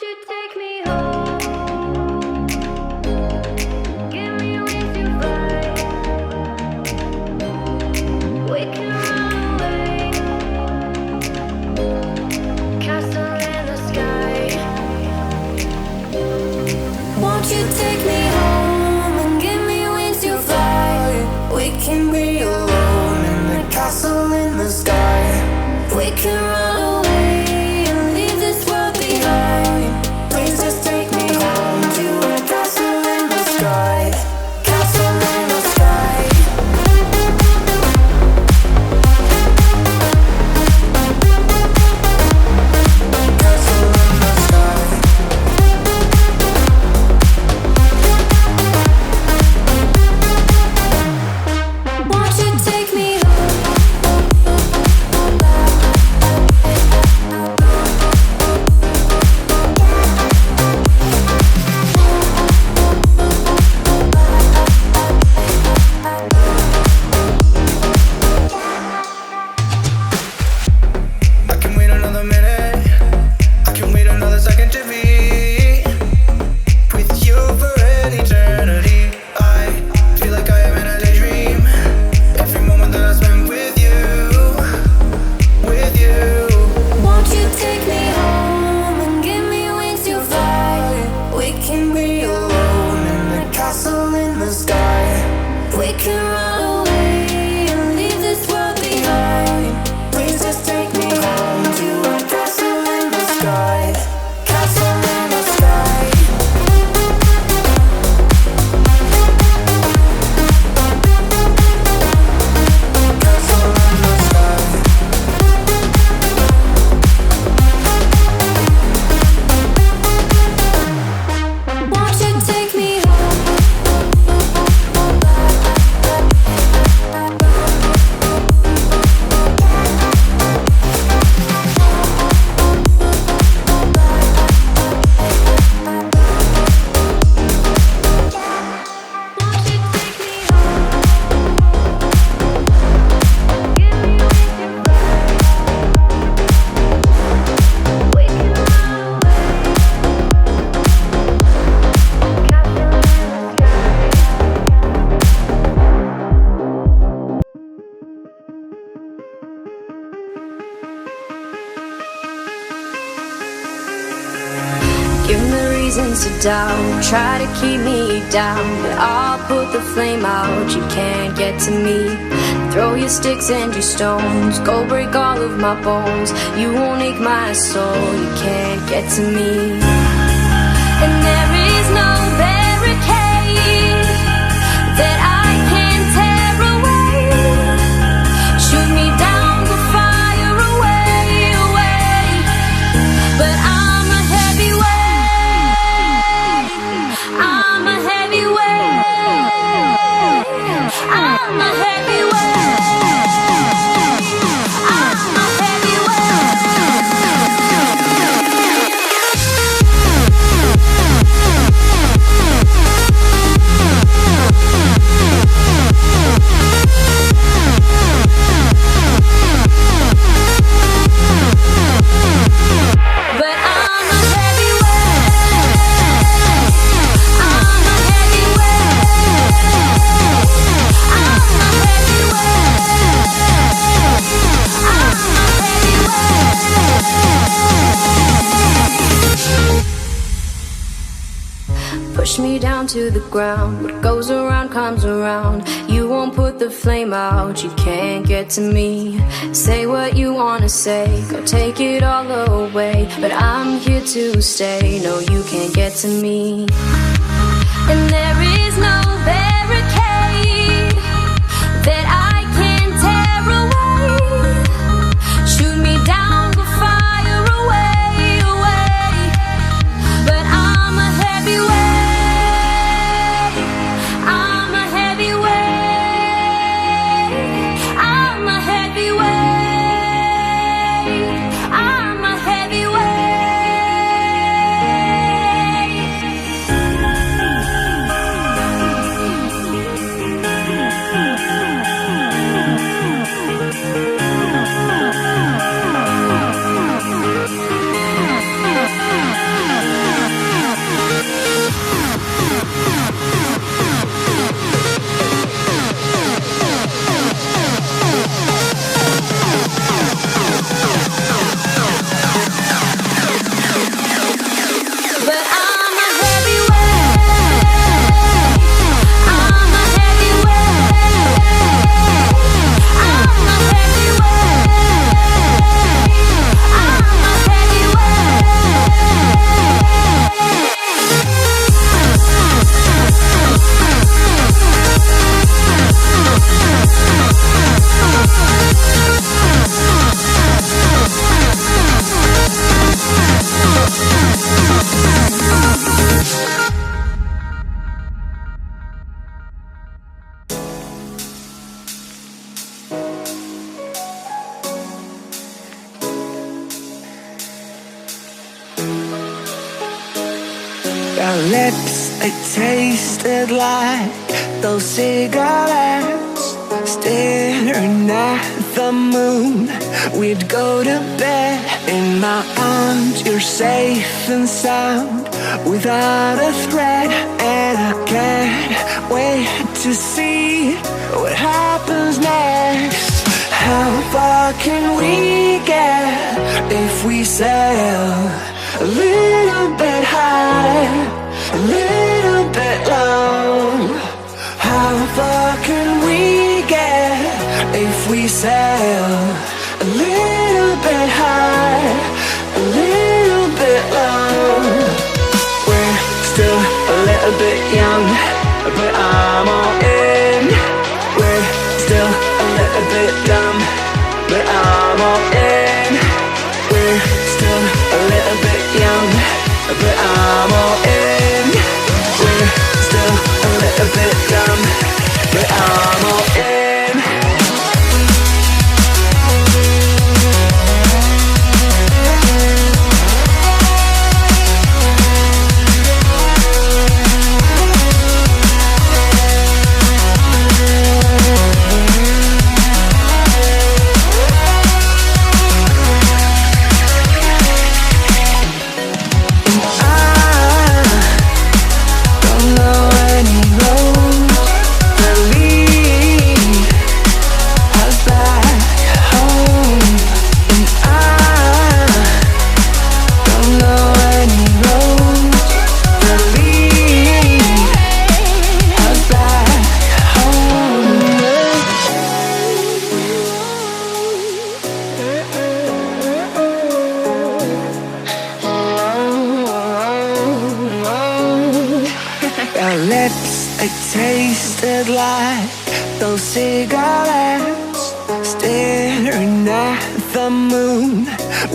Won't you take me home? Give me wings to fly. We can run away. Castle in the sky. Won't you take me home and give me wings to fly? We can be alone in the castle in the sky. We can run away and leave this world behind. Please just take me home to a castle in the sky. Castle in the sky. Castle in the sky. Won't you take me I can wait another minute. I can wait another second to be with you for an eternity. I feel like I am in a daydream. Every moment that I spend with you, with you. Won't you take me home and give me wings to fly? We can be alone in the castle in the sky. We can run away and leave this world behind. Please just take me home to a castle in the sky. Castle in the sky. Castle in the sky. Won't you take me give me reasons to doubt, try to keep me down, but I'll put the flame out, you can't get to me. Throw your sticks and your stones, go break all of my bones, you won't ache my soul, you can't get to me. And there is no barricade that I can tear away. Shoot me down, go fire away, away. But I'm a heavyweight. I'm a heavyweight. I'm a heavyweight. I'm a heavyweight. But I'm a heavyweight. I'm a heavyweight. I'm a heavyweight. I'm a heavyweight. Push me down to the ground. What goes around comes around. You won't put the flame out. You can't get to me. Say what you wanna say. Go take it all away. But I'm here to stay. No, you can't get to me. And there is no barricade that I can tear away. Shoot me down, go fire away, away. But I'm a heavyweight. I'm a heavyweight. I'm a heavyweight. I'm a heavyweight. Our lips, they tasted like those cigarettes. Staring at the moon, we'd go to bed. In my arms, you're safe and sound, without a threat. And I can't wait to see what happens next. How far can we get if we sail a little bit high, a little bit low? How far can we get if we sail a little bit high, a little bit low? We're still a little bit young, but I'm all in. We're still a little bit dumb, but I'm all in. We're still a little bit young, but I'm all in. We're still a little bit dumb, but I'm all in. Our lips, they tasted like those cigarettes. Staring at the moon,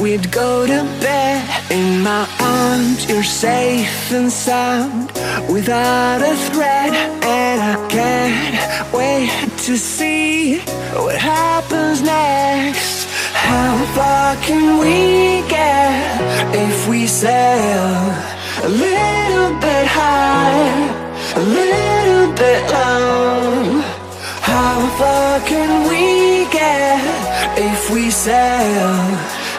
we'd go to bed. In my arms, you're safe and sound, without a threat. And I can't wait to see what happens next. How far can we get if we sail a little bit high, a little bit low? How far can we get if we sail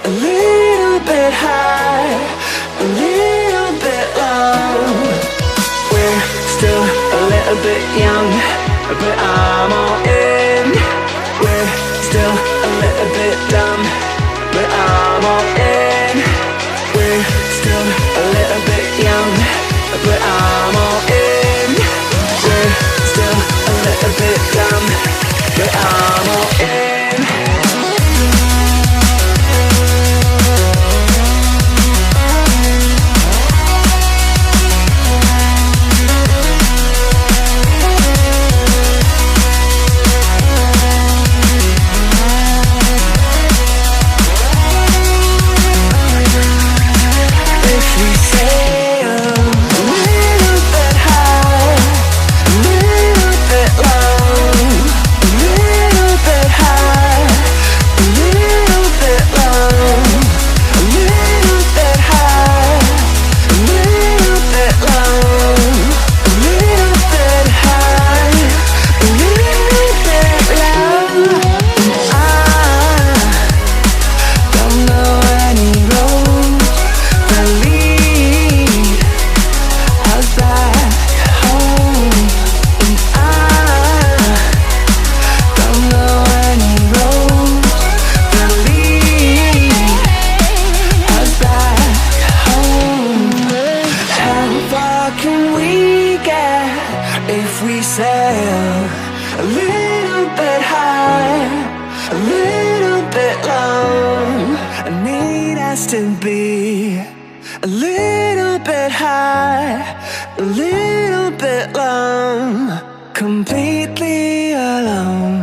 a little bit high, a little bit low? We're still a little bit young, but I'm all in. We're still a little bit dumb, but I'm all in. We're still a little bit young, but I'm all in. We're still a little bit dumb, but I'm all in. To be a little bit high, a little bit low, completely alone.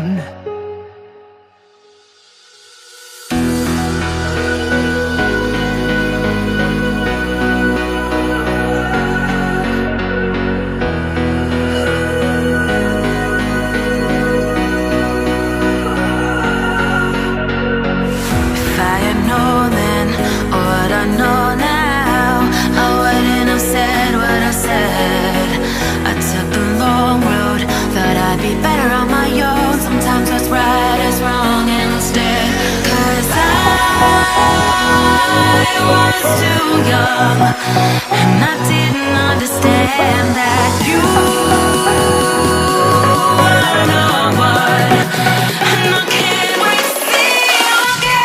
Know now, I wouldn't have said what I was too young, and I didn't understand that you were the one, and I can't wait to see you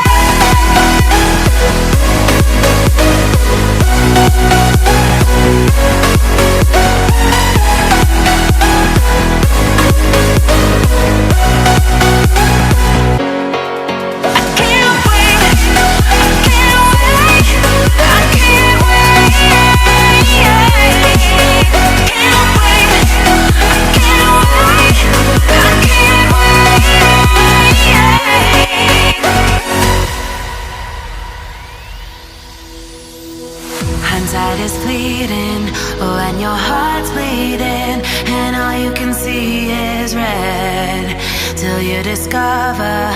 hindsight is fleeting, oh, and your heart's bleeding, and all you can see is red, till you discover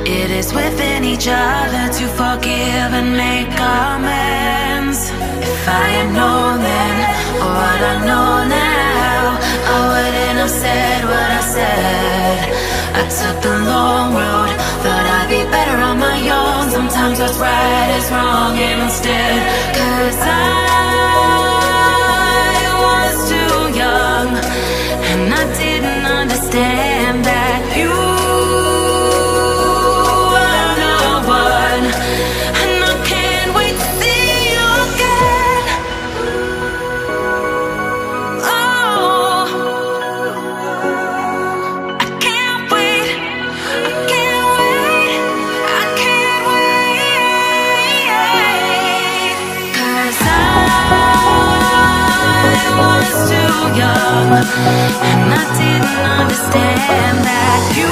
it is within each other to forgive and make amends. If I had known then, or what I know now, I wouldn't have said what I said. I took the long road, thought I'd be better on my own. Sometimes what's right is wrong, and instead, 'cause I was too young, and I didn't understand that you were the one, and I can't wait to see you again. Oh, I can't wait, I can't wait, I can't wait, 'cause I was too young, and I didn't understand that you